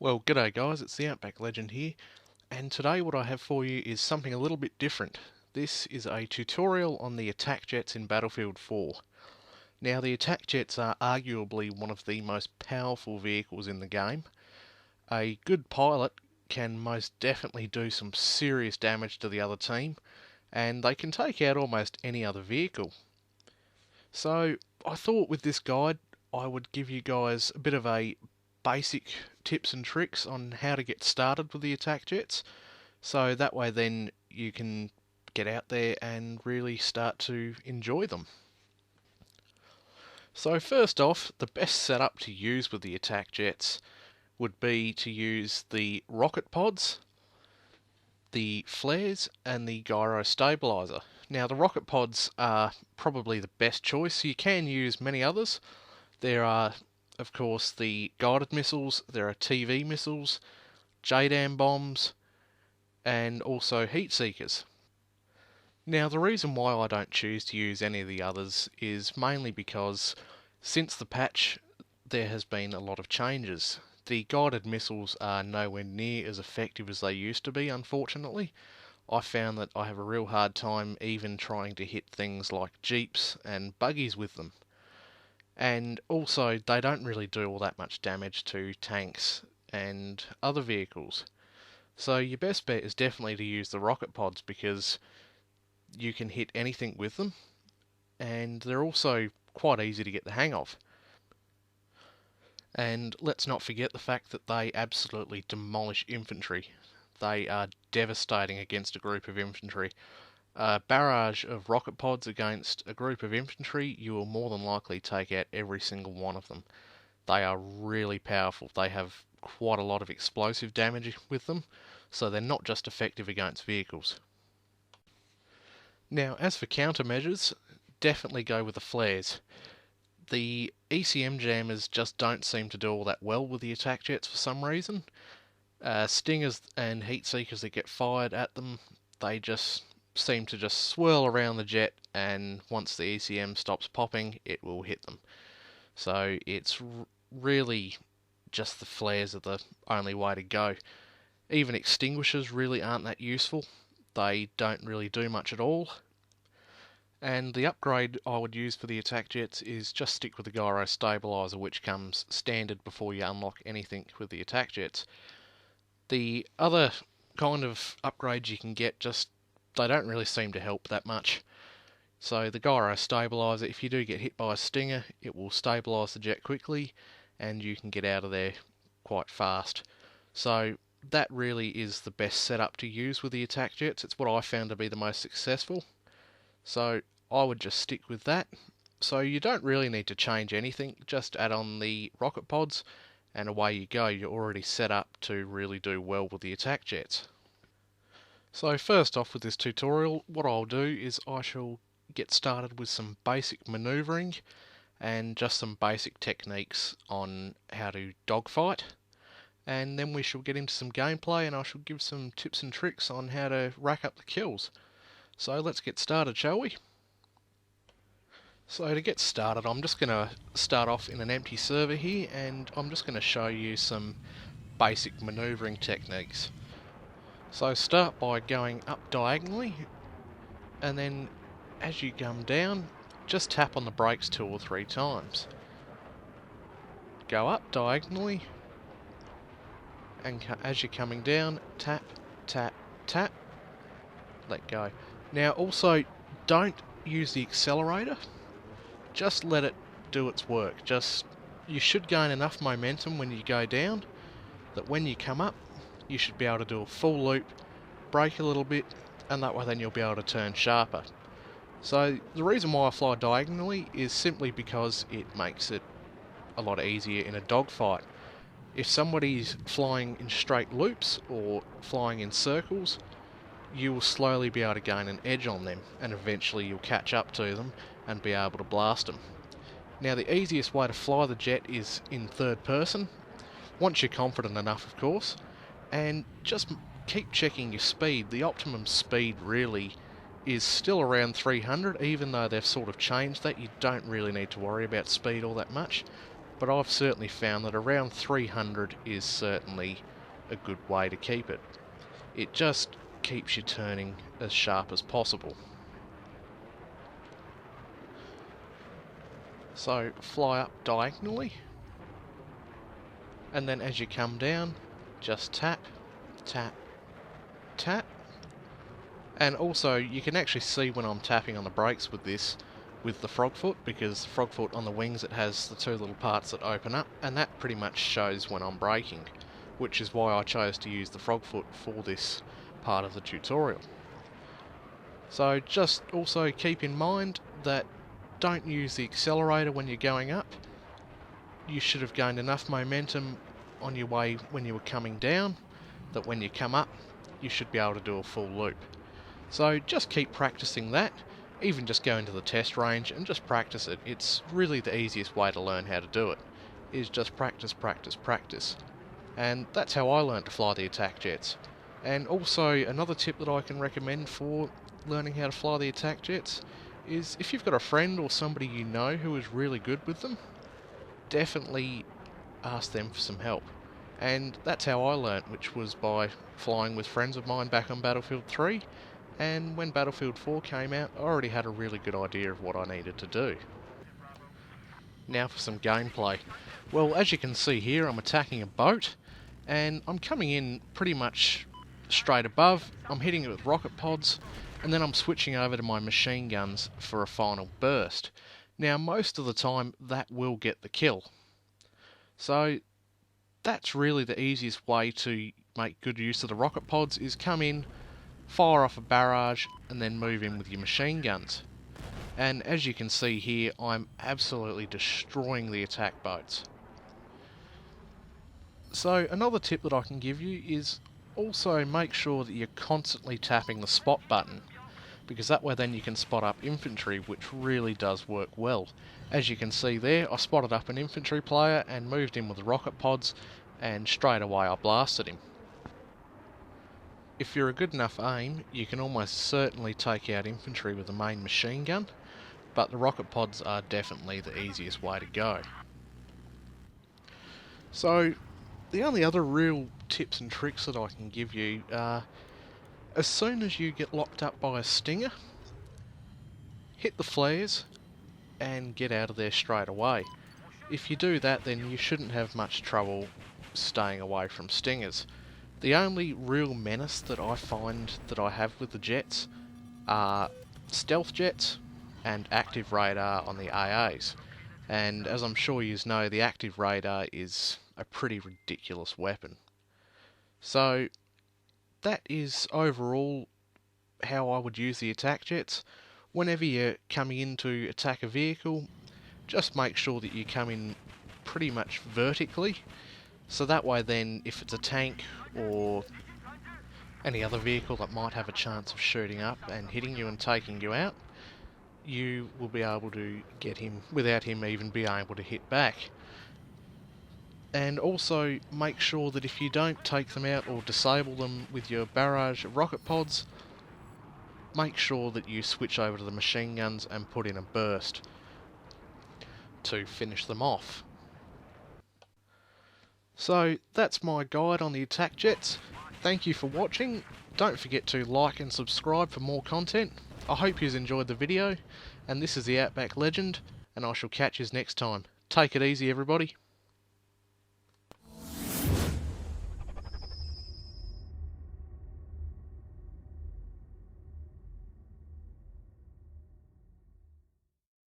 Well, g'day guys, it's the Outback Legend here, and today what I have for you is something a little bit different. This is a tutorial on the attack jets in Battlefield 4. Now, the attack jets are arguably one of the most powerful vehicles in the game. A good pilot can most definitely do some serious damage to the other team, and they can take out almost any other vehicle. So, I thought with this guide I would give you guys a bit of a basic tips and tricks on how to get started with the attack jets, so that way then you can get out there and really start to enjoy them. So first off, the best setup to use with the attack jets would be to use the rocket pods, the flares and the gyro stabilizer. Now the rocket pods are probably the best choice. You can use many others. There are of course the guided missiles, there are TV missiles, JDAM bombs, and also heat seekers. Now the reason why I don't choose to use any of the others is mainly because since the patch there has been a lot of changes. The guided missiles are nowhere near as effective as they used to be, unfortunately. I found that I have a real hard time even trying to hit things like jeeps and buggies with them. And also they don't really do all that much damage to tanks and other vehicles. So your best bet is definitely to use the rocket pods because you can hit anything with them, and they're also quite easy to get the hang of. And let's not forget the fact that they absolutely demolish infantry. They are devastating against a group of infantry. A barrage of rocket pods against a group of infantry, you will more than likely take out every single one of them. They are really powerful. They have quite a lot of explosive damage with them, so they're not just effective against vehicles. Now, as for countermeasures, definitely go with the flares. The ECM jammers just don't seem to do all that well with the attack jets for some reason. Stingers and heat seekers that get fired at them, they just seem to just swirl around the jet, and once the ECM stops popping, it will hit them. So it's really just the flares are the only way to go. Even extinguishers really aren't that useful. They don't really do much at all. And the upgrade I would use for the attack jets is just stick with the gyro stabilizer, which comes standard before you unlock anything with the attack jets. The other kind of upgrades you can get, just they don't really seem to help that much. So the gyro stabilizer, if you do get hit by a stinger, it will stabilize the jet quickly and you can get out of there quite fast. So that really is the best setup to use with the attack jets. It's what I found to be the most successful. So I would just stick with that. So you don't really need to change anything, just add on the rocket pods and away you go. You're already set up to really do well with the attack jets. So first off with this tutorial, what I'll do is I shall get started with some basic manoeuvring and just some basic techniques on how to dogfight, and then we shall get into some gameplay and I shall give some tips and tricks on how to rack up the kills. So let's get started, shall we? So to get started, I'm just going to start off in an empty server here, and I'm just going to show you some basic manoeuvring techniques. So start by going up diagonally, and then as you come down, just tap on the brakes 2 or 3 times. Go up diagonally, and as you're coming down, tap, tap, tap, let go. Now also, don't use the accelerator, just let it do its work. You should gain enough momentum when you go down that when you come up, you should be able to do a full loop, brake a little bit, and that way then you'll be able to turn sharper. So the reason why I fly diagonally is simply because it makes it a lot easier in a dogfight. If somebody's flying in straight loops or flying in circles, you will slowly be able to gain an edge on them, and eventually you'll catch up to them and be able to blast them. Now the easiest way to fly the jet is in third person, once you're confident enough of course, and just keep checking your speed. The optimum speed really is still around 300, even though they've sort of changed that. You don't really need to worry about speed all that much. but I've certainly found that around 300 is certainly a good way to keep it. It just keeps you turning as sharp as possible. So fly up diagonally, and then as you come down, just tap, tap, tap. And also you can actually see when I'm tapping on the brakes with this, with the frog foot, because the frog foot on the wings, it has the two little parts that open up, and that pretty much shows when I'm braking, which is why I chose to use the frog foot for this part of the tutorial. So just also keep in mind that don't use the accelerator when you're going up. You should have gained enough momentum on your way when you were coming down, that when you come up you should be able to do a full loop. So just keep practicing that, even just go into the test range and just practice it. It's really the easiest way to learn how to do it, is just practice, practice, practice. And that's how I learned to fly the attack jets. And also another tip that I can recommend for learning how to fly the attack jets is if you've got a friend or somebody you know who is really good with them, definitely ask them for some help. And that's how I learnt, which was by flying with friends of mine back on Battlefield 3, and when Battlefield 4 came out, I already had a really good idea of what I needed to do. Now for some gameplay. Well, as you can see here, I'm attacking a boat, and I'm coming in pretty much straight above. I'm hitting it with rocket pods, and then I'm switching over to my machine guns for a final burst. Now, most of the time, that will get the kill. So that's really the easiest way to make good use of the rocket pods, is come in, fire off a barrage, and then move in with your machine guns. And as you can see here, I'm absolutely destroying the attack boats. So another tip that I can give you is also make sure that you're constantly tapping the spot button, because that way then you can spot up infantry, which really does work well. As you can see there, I spotted up an infantry player and moved in with the rocket pods, and straight away I blasted him. If you're a good enough aim, you can almost certainly take out infantry with a main machine gun, but the rocket pods are definitely the easiest way to go. So the only other real tips and tricks that I can give you are, as soon as you get locked up by a stinger, hit the flares and get out of there straight away. If you do that, then you shouldn't have much trouble staying away from stingers. The only real menace that I find that I have with the jets are stealth jets and active radar on the AAs. And as I'm sure you know, the active radar is a pretty ridiculous weapon. So that is overall how I would use the attack jets. Whenever you're coming in to attack a vehicle, just make sure that you come in pretty much vertically, so that way then if it's a tank or any other vehicle that might have a chance of shooting up and hitting you and taking you out, you will be able to get him without him even being able to hit back. And also make sure that if you don't take them out or disable them with your barrage of rocket pods, make sure that you switch over to the machine guns and put in a burst to finish them off. So that's my guide on the attack jets. Thank you for watching. Don't forget to like and subscribe for more content. I hope you've enjoyed the video, and this is the Outback Legend, and I shall catch you next time. Take it easy, everybody.